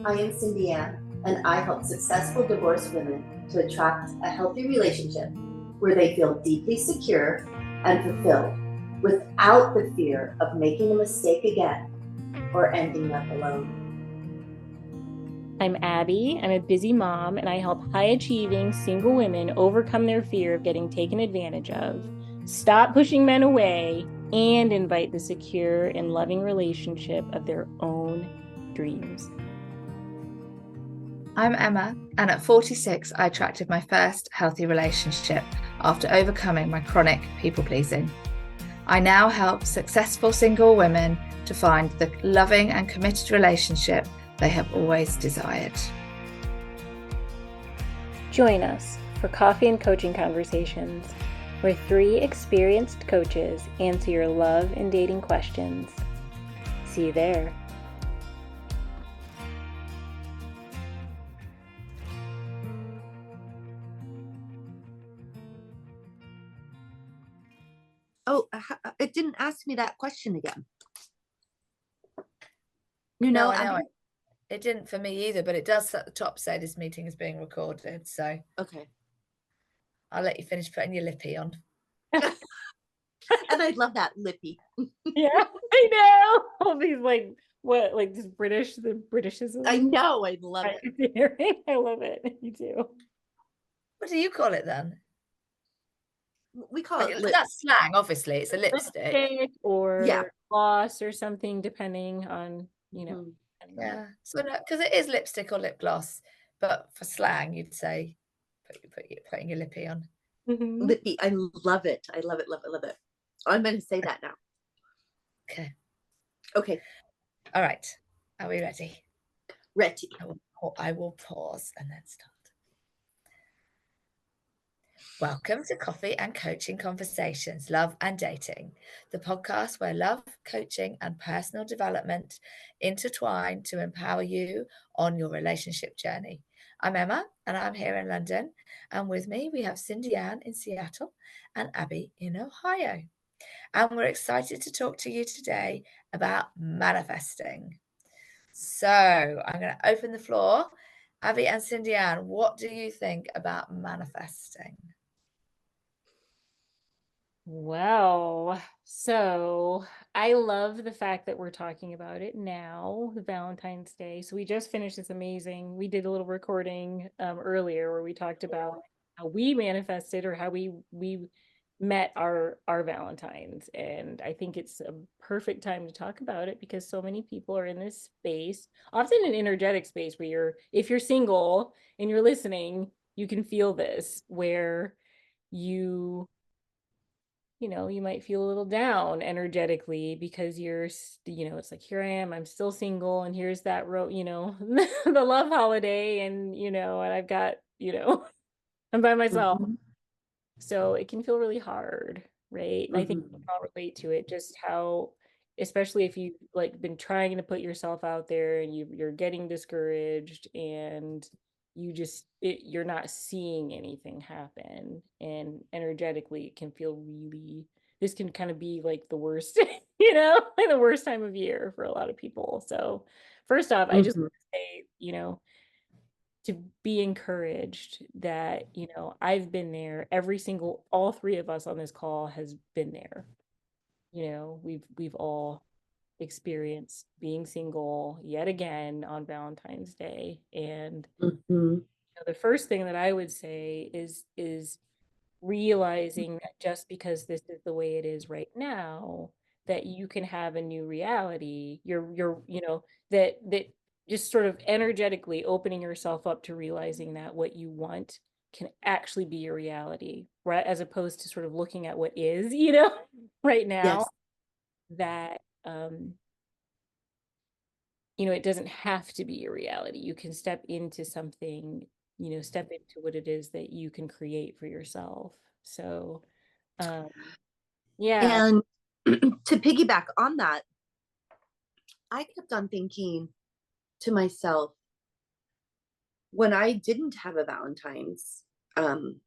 I am CindyAnn, and I help successful divorced women to attract a healthy relationship where they feel deeply secure and fulfilled without the fear of making a mistake again or ending up alone. I'm Abby. I'm a busy mom, and I help high-achieving single women overcome their fear of getting taken advantage of, stop pushing men away, and invite the secure and loving relationship of their own dreams. I'm Emma, and at 46, I attracted my first healthy relationship after overcoming my chronic people-pleasing. I now help successful single women to find the loving and committed relationship they have always desired. Join us for coffee and coaching conversations, where 3 experienced coaches answer your love and dating questions. See you there. Oh, it didn't ask me that question again. No, I know. It didn't for me either, but it does at the top say this meeting is being recorded. So Okay. I'll let you finish putting your lippy on. And I'd love that lippy. Yeah, I know. All these like this the Britishism. I know, I love it. I love it. You too. What do you call it then? We call it that's slang, obviously. It's a lipstick. Or gloss or something, depending on, Yeah. So because it is lipstick or lip gloss, but for slang, you'd say putting your lippy on. Mm-hmm. Lippy. I love it. I love it, love it, love it. I'm going to say that now. Okay. Okay. All right. Are we ready? Ready. I will pause and then start. Welcome to Coffee and Coaching Conversations, Love and Dating, the podcast where love, coaching, and personal development intertwine to empower you on your relationship journey. I'm Emma, and I'm here in London. And with me, we have CindyAnn in Seattle and Abby in Ohio. And we're excited to talk to you today about manifesting. So I'm going to open the floor. Abby and CindyAnn, what do you think about manifesting? Well, so I love the fact that we're talking about it now, Valentine's Day. So we just finished this amazing, we did a little recording earlier where we talked about how we manifested or how we met our Valentines. And I think it's a perfect time to talk about it because so many people are in this space, often an energetic space where if you're single and you're listening, you can feel this where you might feel a little down energetically because it's like, here I am, I'm still single, and here's that the love holiday, and and I've got, I'm by myself. Mm-hmm. So it can feel really hard, right? And I think we can all relate to it, just how, especially if you've like been trying to put yourself out there and you're getting discouraged and you're not seeing anything happen, and energetically it can feel this can kind of be like the worst like the worst time of year for a lot of people. So first off, I just want to say, to be encouraged that I've been there. All 3 of us on this call has been there. We've all experienced being single yet again on Valentine's Day. And the first thing that I would say is realizing that just because this is the way it is right now, that you can have a new reality. That just sort of energetically opening yourself up to realizing that what you want can actually be your reality, right? As opposed to sort of looking at what is, right now. Yes. That it doesn't have to be your reality. You can step into something, step into what it is that you can create for yourself. So, yeah. And to piggyback on that, I kept on thinking to myself, when I didn't have a Valentine's in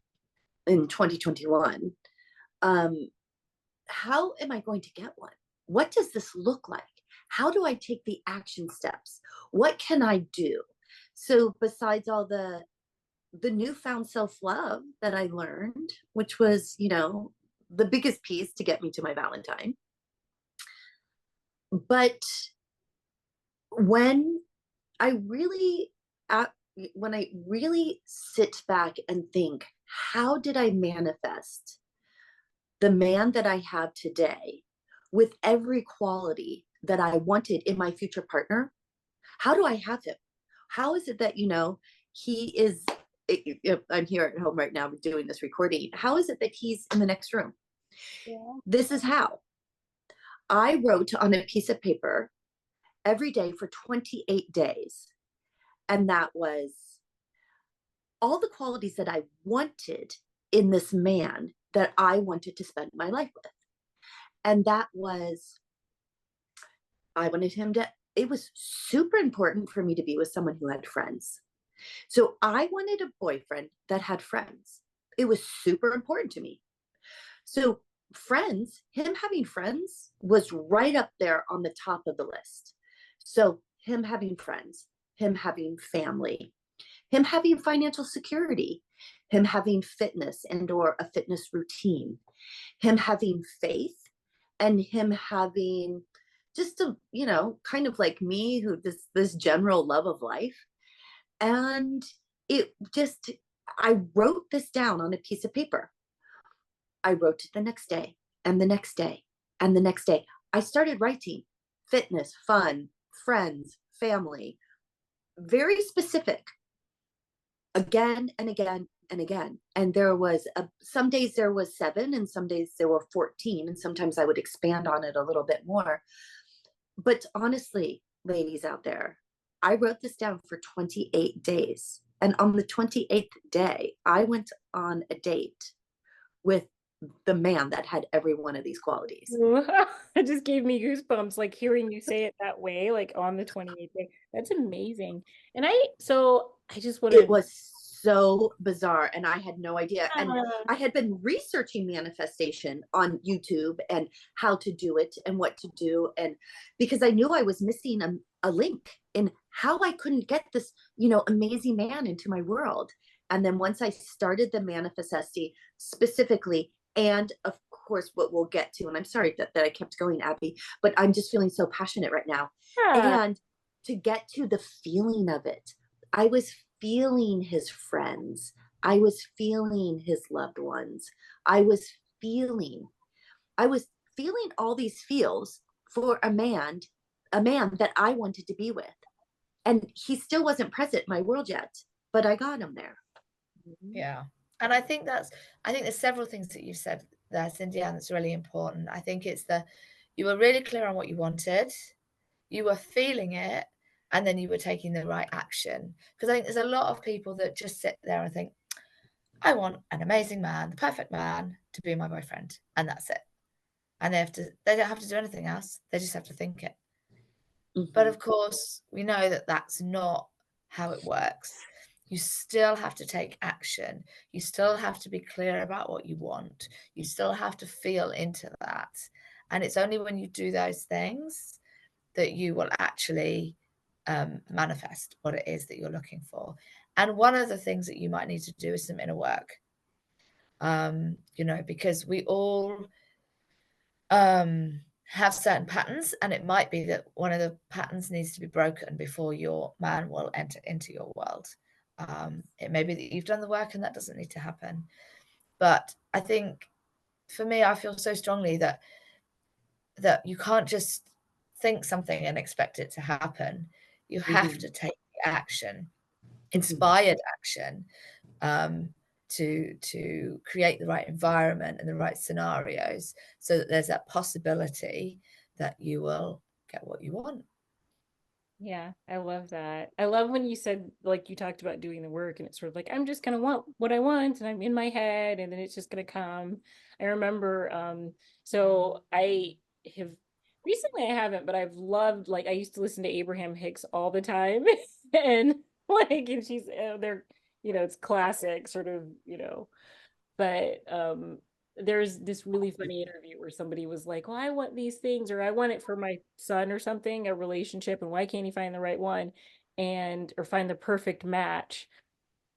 2021, how am I going to get one? What does this look like? How do I take the action steps? What can I do? So besides all the newfound self-love that I learned, which was, the biggest piece to get me to my Valentine. But when I really when I really sit back and think, how did I manifest the man that I have today with every quality that I wanted in my future partner? How do I have him? How is it that, he is, I'm here at home right now doing this recording. How is it that he's in the next room? Yeah. This is how. I wrote on a piece of paper every day for 28 days. And that was all the qualities that I wanted in this man that I wanted to spend my life with. And that was, I wanted him to, it was super important for me to be with someone who had friends. So I wanted a boyfriend that had friends. It was super important to me. So friends, him having friends was right up there on the top of the list. So him having friends, him having family, him having financial security, him having fitness and or a fitness routine, him having faith, and him having just a, kind of like me, who this general love of life. And it just, I wrote this down on a piece of paper. I wrote it the next day and the next day and the next day. I started writing fitness, fun, friends, family, very specific, again and again and again. And there was some days there was 7 and some days there were 14. And sometimes I would expand on it a little bit more. But honestly, ladies out there, I wrote this down for 28 days. And on the 28th day, I went on a date with the man that had every one of these qualities. It just gave me goosebumps, like hearing you say it that way, like on the 28th day. That's amazing. And I just want to. It was so bizarre and I had no idea. And I had been researching manifestation on YouTube and how to do it and what to do. And because I knew I was missing a link in how I couldn't get this, amazing man into my world. And then once I started the manifesting specifically, and of course, what we'll get to, and I'm sorry that I kept going, Abby, but I'm just feeling so passionate right now. Yeah. And to get to the feeling of it, I was feeling his friends. I was feeling his loved ones. I was feeling, I was feeling all these feels for a man that I wanted to be with. And he still wasn't present in my world yet, but I got him there. Yeah. And I think there's several things that you've said there, CindyAnn, that's really important. I think it's you were really clear on what you wanted, you were feeling it, and then you were taking the right action. Because I think there's a lot of people that just sit there and think, I want an amazing man, the perfect man to be my boyfriend, and that's it. And they don't have to do anything else. They just have to think it. Mm-hmm. But of course, we know that that's not how it works. You still have to take action. You still have to be clear about what you want. You still have to feel into that. And it's only when you do those things that you will actually manifest what it is that you're looking for. And one of the things that you might need to do is some inner work, because we all have certain patterns, and it might be that one of the patterns needs to be broken before your man will enter into your world. It may be that you've done the work and that doesn't need to happen. But I think for me, I feel so strongly that you can't just think something and expect it to happen. You have to take action, inspired action, to create the right environment and the right scenarios so that there's that possibility that you will get what you want. Yeah, I love that. I love when you said, like, you talked about doing the work, and it's sort of like, I'm just gonna want what I want, and I'm in my head, and then it's just gonna come. I remember, so I have recently, I haven't, but I've loved, like, I used to listen to Abraham Hicks all the time, and and they're, it's classic, sort of, but there's this really funny interview where somebody was like, well, I want these things, or I want it for my son or something, a relationship, and why can't he find the right one or find the perfect match?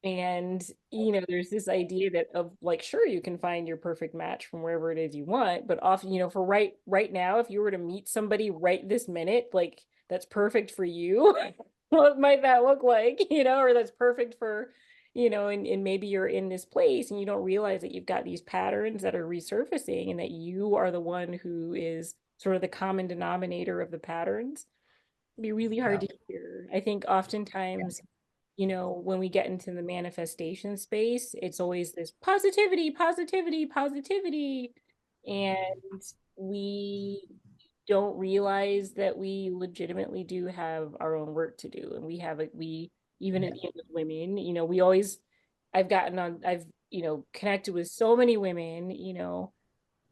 And, there's this idea that of like, sure, you can find your perfect match from wherever it is you want, but often, for right now, if you were to meet somebody right this minute, like that's perfect for you, what might that look like? Or that's perfect for, and maybe you're in this place and you don't realize that you've got these patterns that are resurfacing and that you are the one who is sort of the common denominator of the patterns. It'd be really hard Yeah. to hear. I think oftentimes when we get into the manifestation space, it's always this positivity, positivity, positivity. And we don't realize that we legitimately do have our own work to do. And even Yeah. with women, we always, I've, connected with so many women,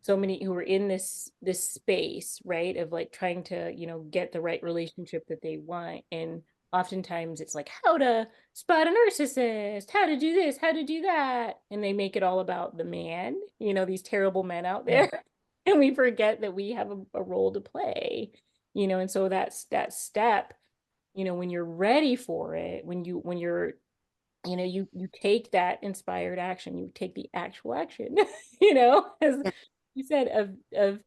so many who are in this space, right, of like trying to get the right relationship that they want. And oftentimes it's like how to spot a narcissist, how to do this, how to do that, and they make it all about the man, these terrible men out Yeah. there. And we forget that we have a role to play, and so that's that step, when you're ready for it, when you're you take that inspired action, you take the actual action, as Yeah. you said, of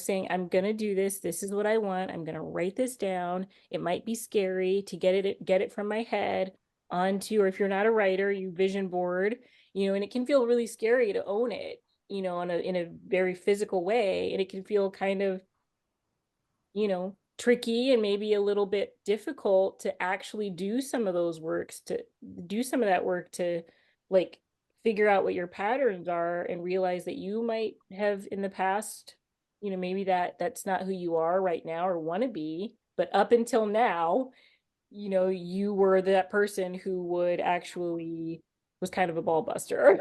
saying, I'm gonna do this, this is what I want, I'm gonna write this down. It might be scary to get it from my head onto, or if you're not a writer, you vision board, and it can feel really scary to own it, in a very physical way, and it can feel kind of tricky and maybe a little bit difficult to actually do some of those works, to do some of that work, to like figure out what your patterns are and realize that you might have in the past, maybe that's not who you are right now or want to be, but up until now, you were that person who would actually was kind of a ball buster.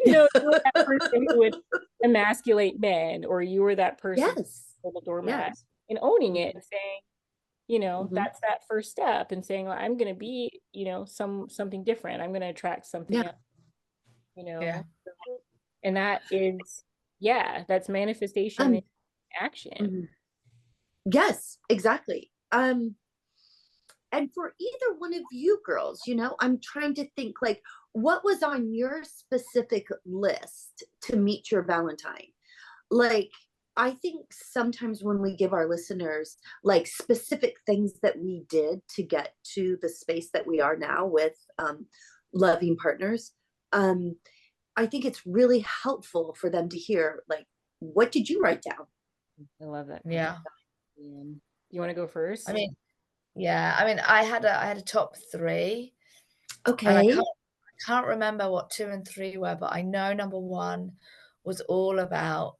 You were that person who would emasculate men, or you were that person Yes. on the doormat, Yes. and owning it and saying, Mhm. that's that first step, and saying, well, I'm going to be, something different. I'm going to attract something Yeah. else, you Yeah. know, and that is, yeah, that's manifestation in Um, action. mhm. Yes, exactly. And for either one of you girls, I'm trying to think like what was on your specific list to meet your Valentine? Like, I think sometimes when we give our listeners like specific things that we did to get to the space that we are now with loving partners, um, I think it's really helpful for them to hear like, what did you write down? I love that question. Yeah. You want to go I first? mean, yeah. I mean, I had a top three, and I Okay. can't remember what 2 and 3 were, but I know number 1 was all about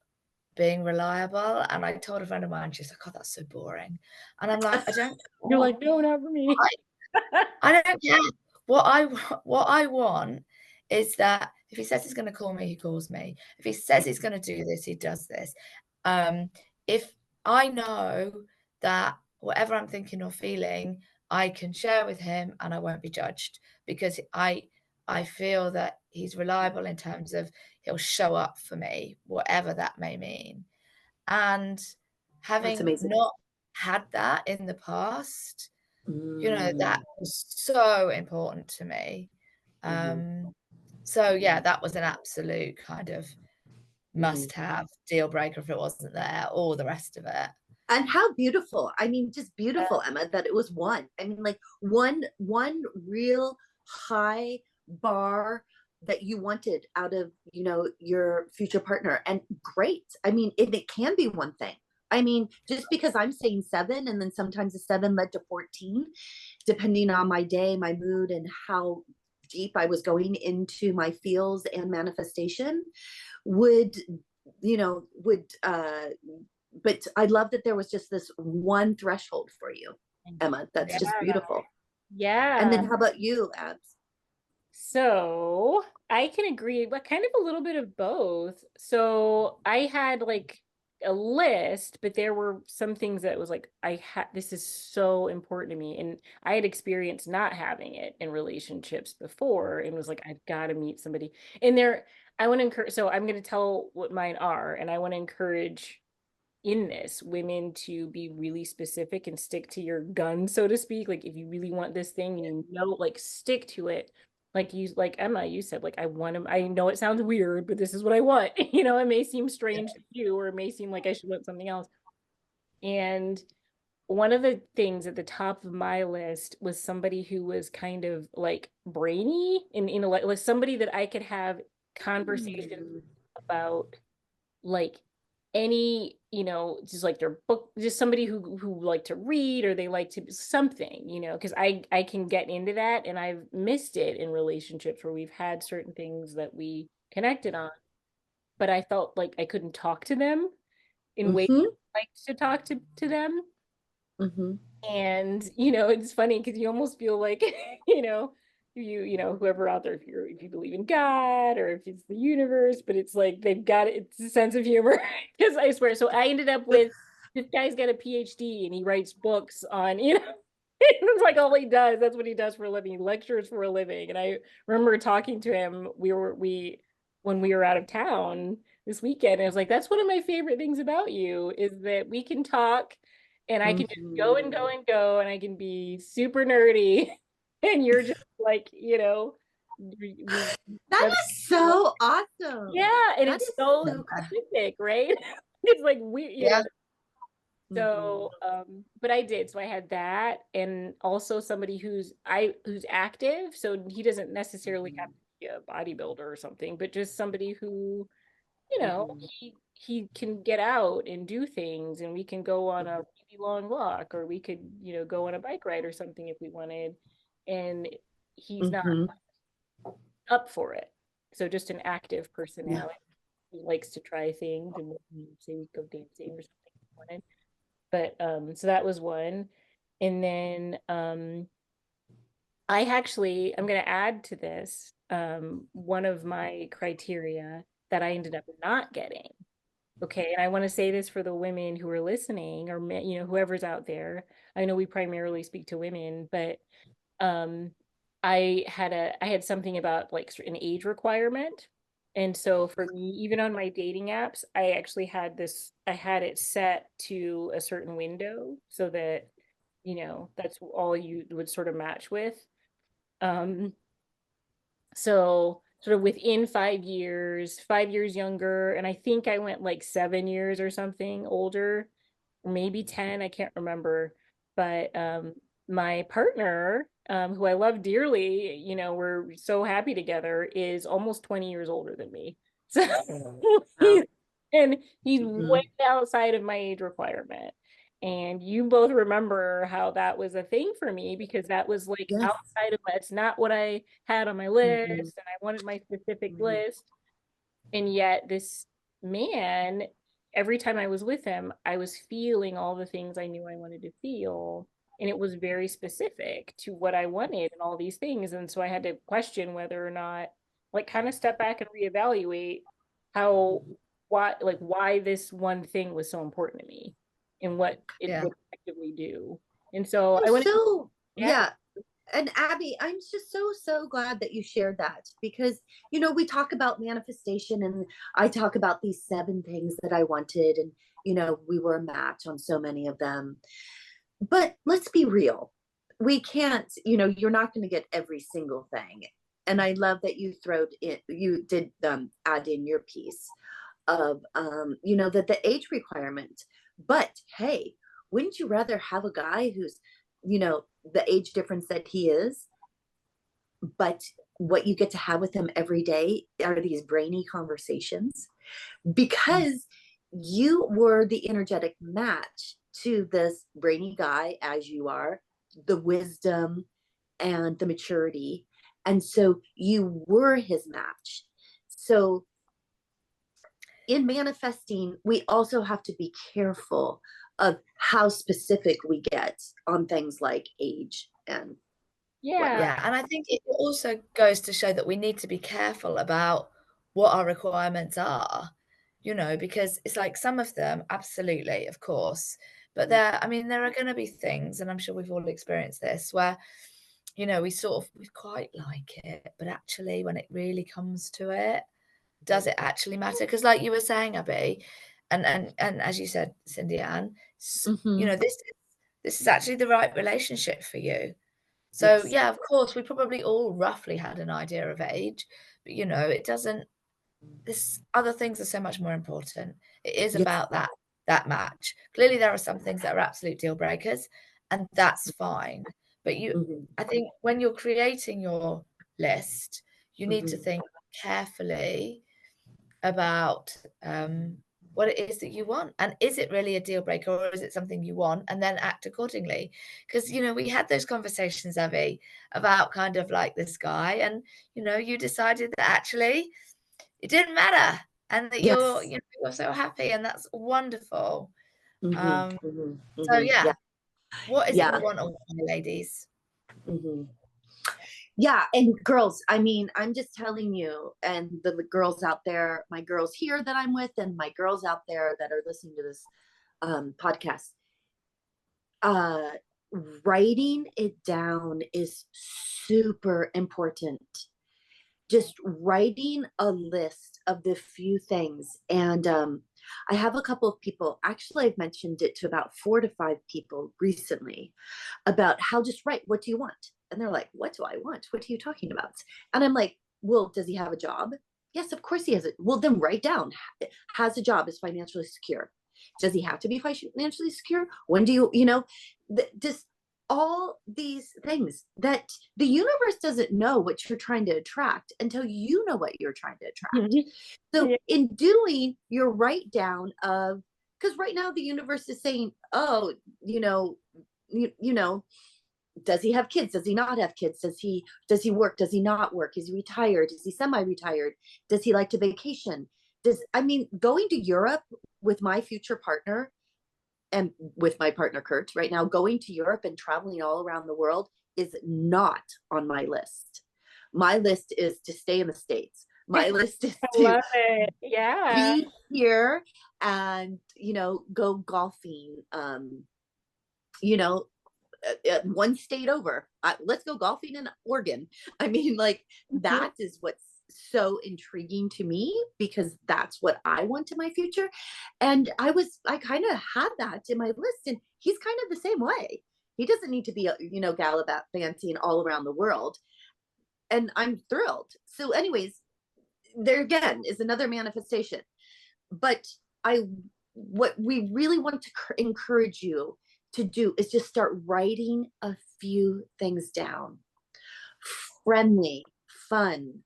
being reliable, and I told a friend of mine, she's like, "God, that's so boring." And I'm like, "I don't You're care. like, no, not for me. I don't care. What I want is that if he says he's gonna call me, he calls me. If he says he's gonna do this, he does this. Um, if I know that whatever I'm thinking or feeling, I can share with him and I won't be judged because I feel that he's reliable in terms of he'll show up for me, whatever that may mean. And That's having amazing. not had that in the past, that Mm, was so important to me. mhm, So yeah, that was an absolute kind of mhm. must-have deal breaker if it wasn't there, all the rest of it. And how beautiful. I mean, just beautiful, Emma, that it was one. I mean, like one real high bar that you wanted out of, your future partner. And great. I mean, it can be one thing. I mean, just because I'm saying 7 and then sometimes the 7 led to 14, depending on my day, my mood, and how deep I was going into my feels and manifestation would, but I love that there was just this one threshold for you, Emma. That's Yeah. just beautiful. And Yeah. then how about you, Abs? So I can agree, but kind of a little bit of both. So I had like a list, but there were some things that was like, this is so important to me. And I had experienced not having it in relationships before and was like, I've got to meet somebody. And I want to encourage, so I'm going to tell what mine are, and I want to encourage in this women to be really specific and stick to your gun, so to speak. Like if you really want this thing and like stick to it. Like Emma, you said, like, I know it sounds weird, but this is what I want. It may seem strange to you, or it may seem like I should want something else. And one of the things at the top of my list was somebody who was kind of like brainy and intellect, like somebody that I could have conversations about, like any, just like their book, just somebody who like to read, or they like to something, because I can get into that, and I've missed it in relationships where we've had certain things that we connected on, but I felt like I couldn't talk to them in ways Mm-hmm. I liked to talk to them. Mm-hmm. And it's funny because you almost feel like whoever out there, if you believe in God or if it's the universe, but it's like they've got it's a sense of humor. Because I swear, so I ended up with this guy's got a PhD and he writes books on it's like all he does, that's what he does for a living. He lectures for a living. And I remember talking to him, when we were out of town this weekend, and I was like, that's one of my favorite things about you, is that we can talk and I can just go and go and go, and I can be super nerdy, and you're just like, we That is so awesome. yeah, and That it's is so so specific, right? It's like we, Yeah. So, but I did. So I had that, and also somebody who's active. So he doesn't necessarily have to be a bodybuilder or something, but just somebody who, he can get out and do things, and we can go on a really long walk, or we could, go on a bike ride or something if we wanted. And he's not Mm-hmm. up for it. So just an active Yeah. personality who likes to try things, and say we go dancing or something if we wanted. But so that was one. And then I'm going to add to this one of my criteria that I ended up not getting. Okay, and I want to say this for the women who are listening, or whoever's out there. I know we primarily speak to women, but um I had something about like an age requirement. And so for me, even on my dating apps, I had it set to a certain window so that, that's all you would sort of match with. Um, so sort of within 5 years, 5 years younger, and I think I went like 7 years or something older, or maybe 10, I can't remember. But my partner, who I love dearly, we're so happy together, is almost 20 years older than me. So Wow. and he's Mm-hmm. way outside of my age requirement. And you both remember how that was a thing for me, because that was like Yes. outside of it's not what I had on my list, and I wanted my specific Mm-hmm. list. And yet this man, every time I was with him, I was feeling all the things I knew I wanted to feel. And it was very specific to what I wanted and all these things. And so I had to question whether or not, like, kind of step back and reevaluate how, why this one thing was so important to me and what it Yeah. would effectively do. And so I'm I want to, so, yeah, yeah. And Abby, I'm just so glad that you shared that, because we talk about manifestation, and I talk about these 7 things that I wanted, and we were a match on so many of them. But let's be real. We can't, you're not going to get every single thing. And I love that you did add in your piece of that the age requirement. But hey, wouldn't you rather have a guy who's the age difference that he is, but what you get to have with him every day are these brainy conversations, because you were the energetic match to this brainy guy, as you are, the wisdom and the maturity. And so you were his match. So in manifesting, we also have to be careful of how specific we get on things like age and yeah, whatnot. Yeah, and I think it also goes to show that we need to be careful about what our requirements are. you know, because it's like some of them, absolutely, of course. But there, I mean, there are going to be things, and I'm sure we've all experienced this, where, you know, we quite like it, but actually, when it really comes to it, does it actually matter? Because, like you were saying, Abby, and as you said, CindyAnn, you know, this is actually the right relationship for you. So Yes. yeah, of course, we probably all roughly had an idea of age, but you know, it doesn't. This other things are so much more important. It is Yes. about that match. Clearly, there are some things that are absolute deal breakers, and that's fine. But Mhm. I think when you're creating your list, you need to Mhm. think carefully about what it is that you want, and is it really a deal breaker, or is it something you want, and then act accordingly. Because you know, we had those conversations, Abby, about kind of like this guy, and you know, you decided that actually it didn't matter, and that you're, Yes. you know, you're so happy, and that's wonderful. Mhm. um Mhm. so Mhm. yeah, Yeah. what is it you Yeah. want, all my ladies? Mhm. Yeah, and girls, I mean, I'm just telling you, and the girls out there, my girls here that I'm with, and my girls out there that are listening to this podcast, uh, writing it down is super important. Just writing a list of the few things. And I have a couple of people, actually, I've mentioned it to about 4 to 5 people recently about how just write, what do you want? And they're like, what do I want? What are you talking about? And I'm like, well, does he have a job? Yes, of course he has it. Well, then write down, has a job, is financially secure. Does he have to be financially secure? When do you know, just all these things that the universe doesn't know what you're trying to attract until you know what you're trying to attract. So Yeah. in doing your write down of, because right now the universe is saying, oh, you know, does he have kids? Does he not have kids? Does he work? Does he not work? Is he retired? Is he semi-retired? Does he like to vacation? I mean, going to Europe with my future partner and with my partner Kurt right now, going to Europe and traveling all around the world is not on my list. My list is to stay in the States. My list is I to love it. Yeah. be here and, go golfing. You know, one state over. Let's go golfing in Oregon. I mean, like, Mhm. that is what's so intriguing to me because that's what I want in my future. And I kind of had that in my list, and he's kind of the same way. He doesn't need to be, gallivanting all around the world. And I'm thrilled. So, anyways, there again is another manifestation. But I, what we really want to encourage you to do is just start writing a few things down. Friendly, fun,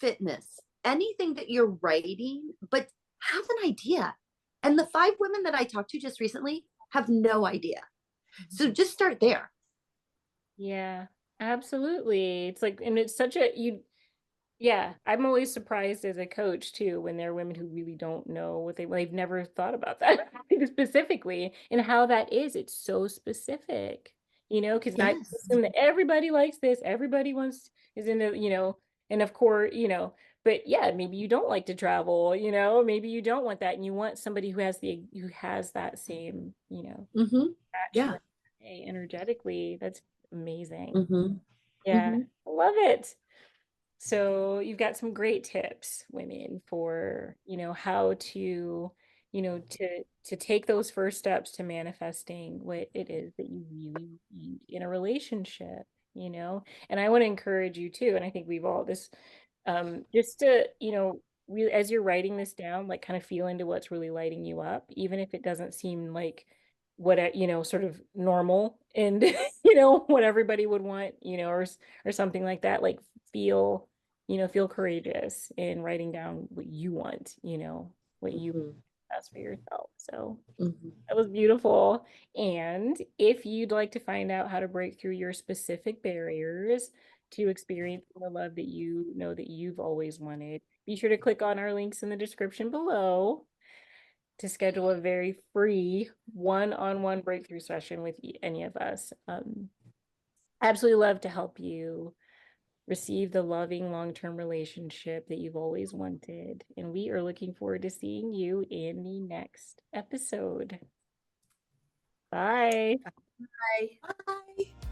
fitness, anything that you're writing, but have an idea. And the 5 women that I talked to just recently have no idea. So just start there. Yeah, absolutely. It's like, and it's such a, yeah, I'm always surprised as a coach too when there are women who really don't know they've never thought about that specifically and how that is. It's so specific, because I Yes. assume that everybody likes this, everybody wants is into, and of course, but yeah, maybe you don't like to travel, maybe you don't want that and you want somebody who has that same, Mm-hmm. match Yeah. right energetically. That's amazing. Mm-hmm. Yeah, Mm-hmm. I love it. So you've got some great tips, women, for, how to, to take those first steps to manifesting what it is that you really need in a relationship, And I want to encourage you too, and I think we've all this just to, really as you're writing this down, like kind of feel into what's really lighting you up, even if it doesn't seem like sort of normal and what everybody would want, or something like that. Like feel, feel courageous in writing down what you want, what you Mm-hmm. best for yourself. So Mm-hmm. that was beautiful. And if you'd like to find out how to break through your specific barriers to experiencing the love that you know that you've always wanted, be sure to click on our links in the description below to schedule a very free one-on-one breakthrough session with any of us. Absolutely love to help you receive the loving long-term relationship that you've always wanted. And we are looking forward to seeing you in the next episode. Bye. Bye. Bye.